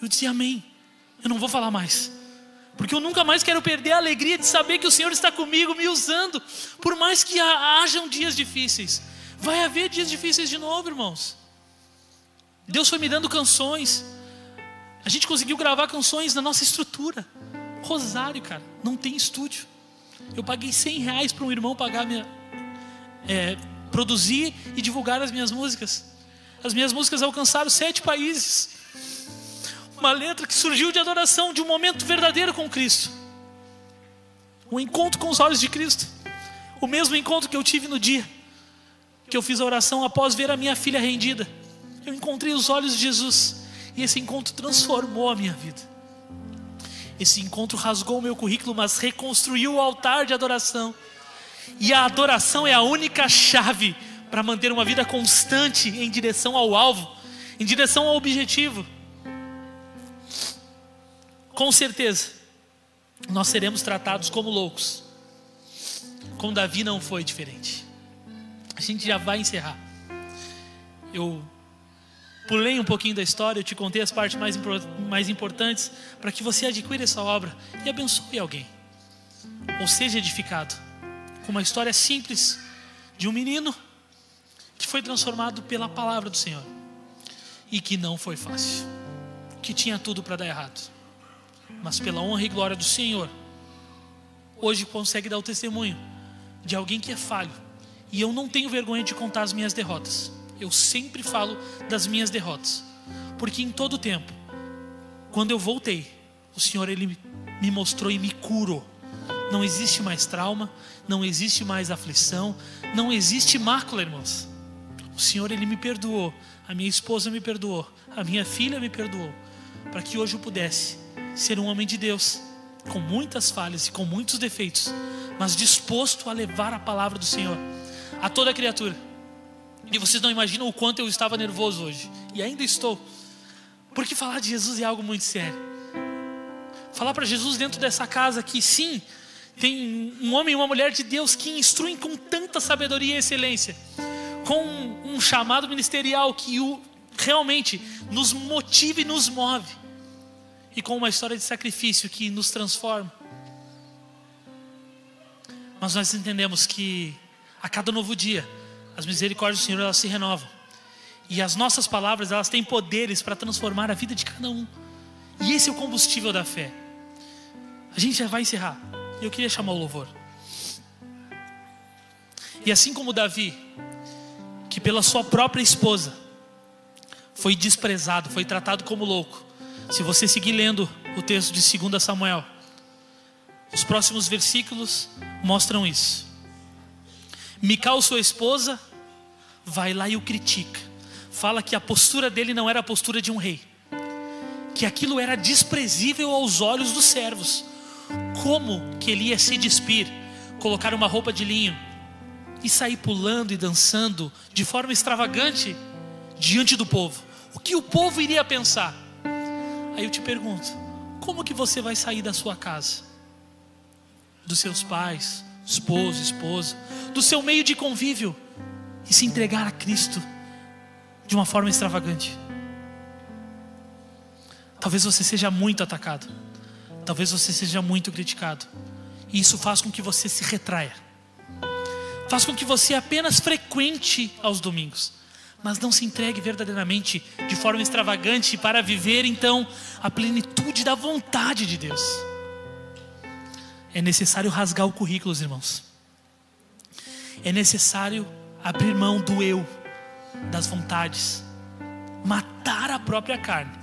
eu dizia amém, eu não vou falar mais, porque eu nunca mais quero perder a alegria de saber que o Senhor está comigo, me usando. Por mais que hajam dias difíceis, vai haver dias difíceis de novo, irmãos. Deus foi me dando canções. A gente conseguiu gravar canções na nossa estrutura. Rosário, cara, não tem estúdio. Eu paguei R$100 para um irmão pagar produzir e divulgar as minhas músicas. As minhas músicas alcançaram 7 países. Uma letra que surgiu de adoração, de um momento verdadeiro com Cristo. Um encontro com os olhos de Cristo. O mesmo encontro que eu tive no dia que eu fiz a oração após ver a minha filha rendida. Eu encontrei os olhos de Jesus. E esse encontro transformou a minha vida. Esse encontro rasgou o meu currículo, mas reconstruiu o altar de adoração. E a adoração é a única chave para manter uma vida constante em direção ao alvo, em direção ao objetivo. Com certeza, nós seremos tratados como loucos. Com Davi não foi diferente. A gente já vai encerrar. Eu pulei um pouquinho da história, eu te contei as partes mais importantes para que você adquira essa obra e abençoe alguém, ou seja edificado com uma história simples de um menino que foi transformado pela palavra do Senhor e que não foi fácil, que tinha tudo para dar errado, mas pela honra e glória do Senhor hoje consegue dar o testemunho de alguém que é falho. E eu não tenho vergonha de contar as minhas derrotas. Eu sempre falo das minhas derrotas, porque em todo tempo, quando eu voltei, o Senhor Ele me mostrou e me curou. Não existe mais trauma, não existe mais aflição, não existe mácula, irmãos. O Senhor Ele me perdoou, a minha esposa me perdoou, a minha filha me perdoou, para que hoje eu pudesse ser um homem de Deus, com muitas falhas e com muitos defeitos, mas disposto a levar a palavra do Senhor a toda criatura. E vocês não imaginam o quanto eu estava nervoso hoje. E ainda estou. Porque falar de Jesus é algo muito sério. Falar para Jesus dentro dessa casa que sim, tem um homem e uma mulher de Deus que instruem com tanta sabedoria e excelência, com um chamado ministerial que realmente nos motiva e nos move, e com uma história de sacrifício que nos transforma. Mas nós entendemos que a cada novo dia as misericórdias do Senhor, elas se renovam. E as nossas palavras, elas têm poderes para transformar a vida de cada um. E esse é o combustível da fé. A gente já vai encerrar. Eu queria chamar o louvor. E assim como Davi, que pela sua própria esposa foi desprezado, foi tratado como louco. Se você seguir lendo o texto de 2 Samuel, os próximos versículos mostram isso. Mical, sua esposa, vai lá e o critica. Fala que a postura dele não era a postura de um rei, que aquilo era desprezível aos olhos dos servos. Como que ele ia se despir, colocar uma roupa de linho e sair pulando e dançando de forma extravagante diante do povo? O que o povo iria pensar? Aí eu te pergunto, como que você vai sair da sua casa, dos seus pais, esposo, esposa, do seu meio de convívio, e se entregar a Cristo de uma forma extravagante. Talvez você seja muito atacado, talvez você seja muito criticado, e isso faz com que você se retraia, faz com que você apenas frequente aos domingos, mas não se entregue verdadeiramente de forma extravagante para viver então a plenitude da vontade de Deus. É necessário rasgar o currículo, irmãos. É necessário abrir mão do eu, das vontades, matar a própria carne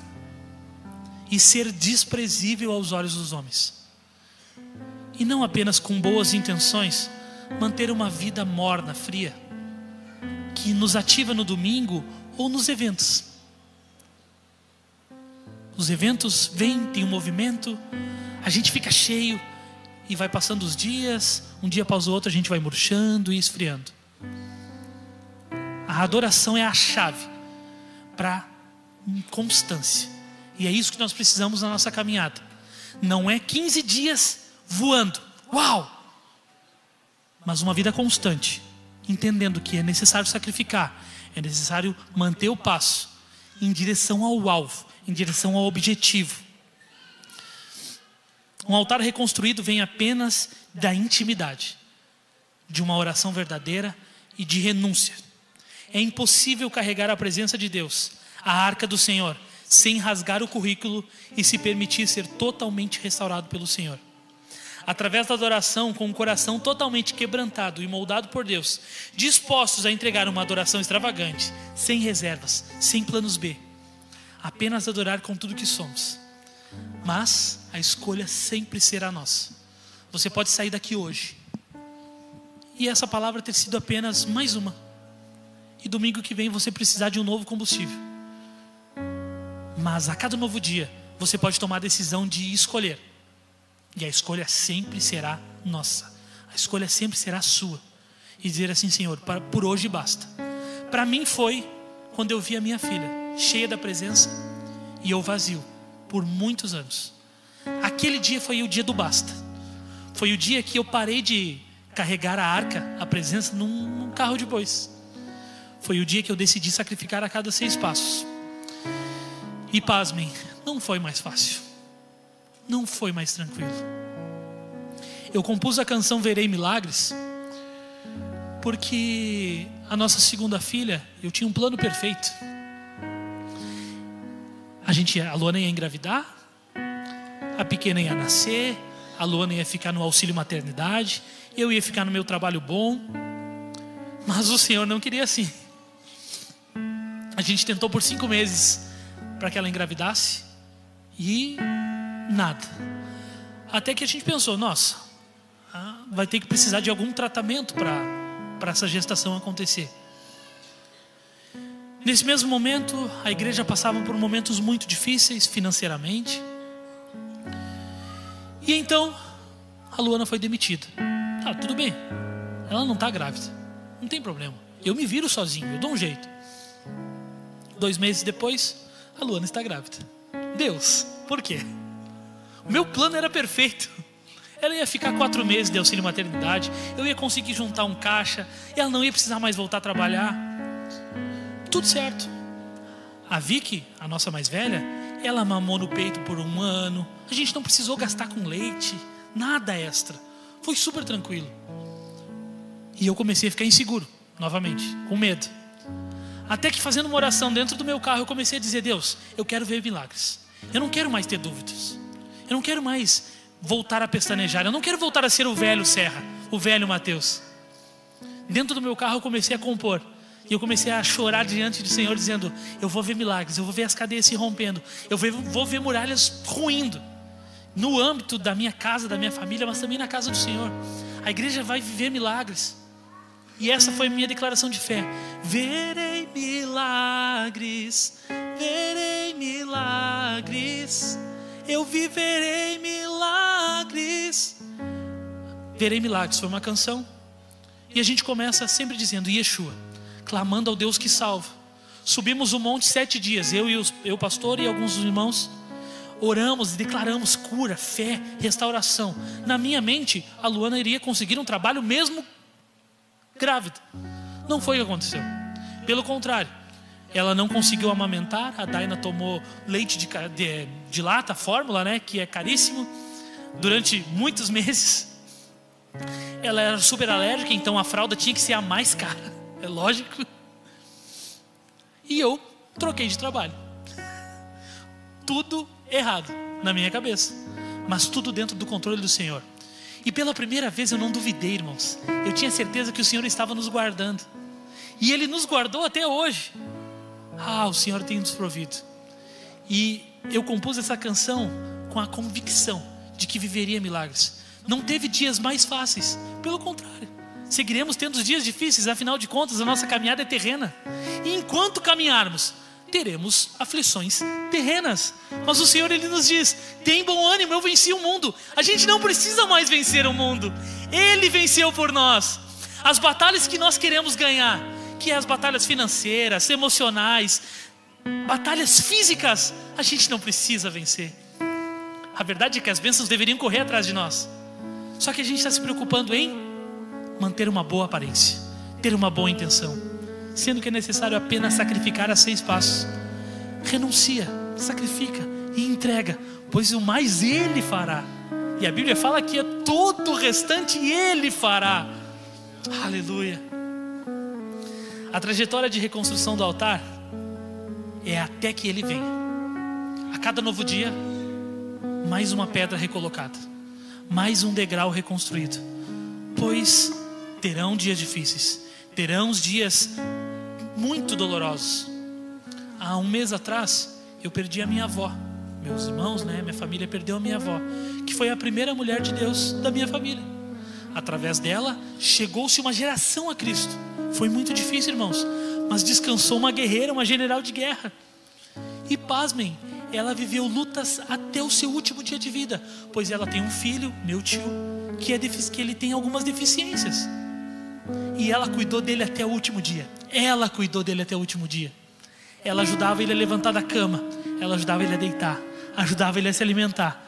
e ser desprezível aos olhos dos homens. E não apenas com boas intenções, manter uma vida morna, fria, que nos ativa no domingo ou nos eventos. Os eventos vêm, tem um movimento, a gente fica cheio e vai passando os dias, um dia após o outro a gente vai murchando e esfriando. A adoração é a chave para constância. E é isso que nós precisamos na nossa caminhada. Não é 15 dias voando, uau! Mas uma vida constante, entendendo que é necessário sacrificar, é necessário manter o passo em direção ao alvo, em direção ao objetivo. Um altar reconstruído vem apenas da intimidade, de uma oração verdadeira e de renúncia. É impossível carregar a presença de Deus, a arca do Senhor, sem rasgar o currículo e se permitir ser totalmente restaurado pelo Senhor. Através da adoração, com o coração totalmente quebrantado e moldado por Deus, dispostos a entregar uma adoração extravagante, sem reservas, sem planos B, apenas adorar com tudo que somos. Mas a escolha sempre será nossa. Você pode sair daqui hoje e essa palavra ter sido apenas mais uma, e domingo que vem você precisar de um novo combustível. Mas a cada novo dia você pode tomar a decisão de escolher, e a escolha sempre será nossa, a escolha sempre será sua, e dizer assim: Senhor, por hoje basta. Para mim foi quando eu vi a minha filha cheia da presença e eu vazio por muitos anos. Aquele dia foi o dia do basta. Foi o dia que eu parei de carregar a arca, a presença, num carro de bois. Foi o dia que eu decidi sacrificar a cada 6 passos. E pasmem, não foi mais fácil, não foi mais tranquilo. Eu compus a canção Verei Milagres porque a nossa segunda filha, eu tinha um plano perfeito. A Luana ia engravidar, a pequena ia nascer, a Luana ia ficar no auxílio maternidade, eu ia ficar no meu trabalho bom. Mas o Senhor não queria assim. A gente tentou por 5 meses para que ela engravidasse e nada. Até que a gente pensou: nossa, vai ter que precisar de algum tratamento para essa gestação acontecer. Nesse mesmo momento, a igreja passava por momentos muito difíceis financeiramente. E então, a Luana foi demitida. Tudo bem, ela não está grávida, não tem problema, eu me viro sozinho, eu dou um jeito. 2 meses depois, a Luana está grávida. Deus, por quê? O meu plano era perfeito. Ela ia ficar 4 meses de auxílio maternidade, eu ia conseguir juntar um caixa, ela não ia precisar mais voltar a trabalhar. Tudo certo. A Vicky, a nossa mais velha, ela mamou no peito por 1 ano. A gente não precisou gastar com leite, nada extra. Foi super tranquilo. E eu comecei a ficar inseguro, novamente, com medo. Até que, fazendo uma oração dentro do meu carro, eu comecei a dizer: Deus, eu quero ver milagres. Eu não quero mais ter dúvidas. Eu não quero mais voltar a pestanejar. Eu não quero voltar a ser o velho Serra, o velho Mateus. Dentro do meu carro eu comecei a compor. E eu comecei a chorar diante do Senhor, dizendo: eu vou ver milagres, eu vou ver as cadeias se rompendo, eu vou ver muralhas ruindo, no âmbito da minha casa, da minha família, mas também na casa do Senhor. A igreja vai viver milagres. E essa foi a minha declaração de fé: verei milagres, verei milagres, eu viverei milagres. Verei milagres foi uma canção. E a gente começa sempre dizendo Yeshua, clamando ao Deus que salva. Subimos o monte 7 dias, eu pastor e alguns dos irmãos, oramos e declaramos cura, fé, restauração. Na minha mente, a Luana iria conseguir um trabalho mesmo grávida. Não foi o que aconteceu. Pelo contrário, ela não conseguiu amamentar. A Daina tomou leite de lata, fórmula, né, que é caríssimo, durante muitos meses. Ela era super alérgica, então a fralda tinha que ser a mais cara, é lógico. E eu troquei de trabalho. Tudo errado na minha cabeça, mas tudo dentro do controle do Senhor. E pela primeira vez eu não duvidei, irmãos. Eu tinha certeza que o Senhor estava nos guardando. E Ele nos guardou até hoje. O Senhor tem nos provido. E eu compus essa canção com a convicção de que viveria milagres. Não teve dias mais fáceis, pelo contrário, seguiremos tendo dias difíceis. Afinal de contas, a nossa caminhada é terrena. E enquanto caminharmos, teremos aflições terrenas. Mas o Senhor, Ele nos diz: tem bom ânimo, eu venci o mundo. A gente não precisa mais vencer o mundo. Ele venceu por nós. As batalhas que nós queremos ganhar, que é as batalhas financeiras, emocionais, batalhas físicas, a gente não precisa vencer. A verdade é que as bênçãos deveriam correr atrás de nós. Só que a gente está se preocupando em manter uma boa aparência, ter uma boa intenção, sendo que é necessário apenas sacrificar a 6 passos. Renuncia, sacrifica e entrega, pois o mais Ele fará. E a Bíblia fala que é todo o restante Ele fará. Aleluia. A trajetória de reconstrução do altar é até que Ele venha. A cada novo dia, mais uma pedra recolocada, mais um degrau reconstruído. Pois terão dias difíceis, terão os dias muito dolorosos. Há um mês atrás eu perdi a minha avó. Meus irmãos, minha família perdeu a minha avó, que foi a primeira mulher de Deus da minha família. Através dela chegou-se uma geração a Cristo. Foi muito difícil, irmãos, mas descansou uma guerreira, uma general de guerra. E pasmem, ela viveu lutas até o seu último dia de vida, pois ela tem um filho, meu tio, que ele tem algumas deficiências. E ela cuidou dele até o último dia. Ela cuidou dele até o último dia. Ela ajudava ele a levantar da cama, ela ajudava ele a deitar, ajudava ele a se alimentar.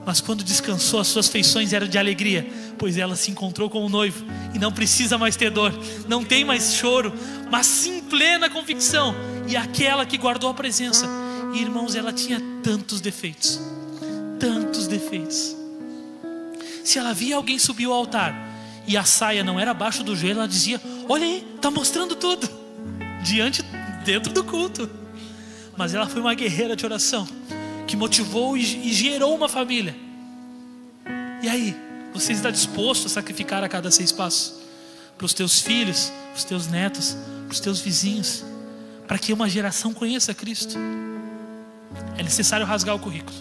Mas quando descansou, as suas feições eram de alegria, pois ela se encontrou com o noivo e não precisa mais ter dor, não tem mais choro, mas sim plena convicção. E aquela que guardou a presença. E irmãos, ela tinha tantos defeitos, tantos defeitos. Se ela via alguém subir ao altar e a saia não era abaixo do joelho, ela dizia: olha aí, está mostrando tudo, dentro do culto. Mas ela foi uma guerreira de oração, que motivou e gerou uma família. E aí, você está disposto a sacrificar a cada 6 passos? Para os teus filhos, para os teus netos, para os teus vizinhos, para que uma geração conheça Cristo? É necessário rasgar o currículo.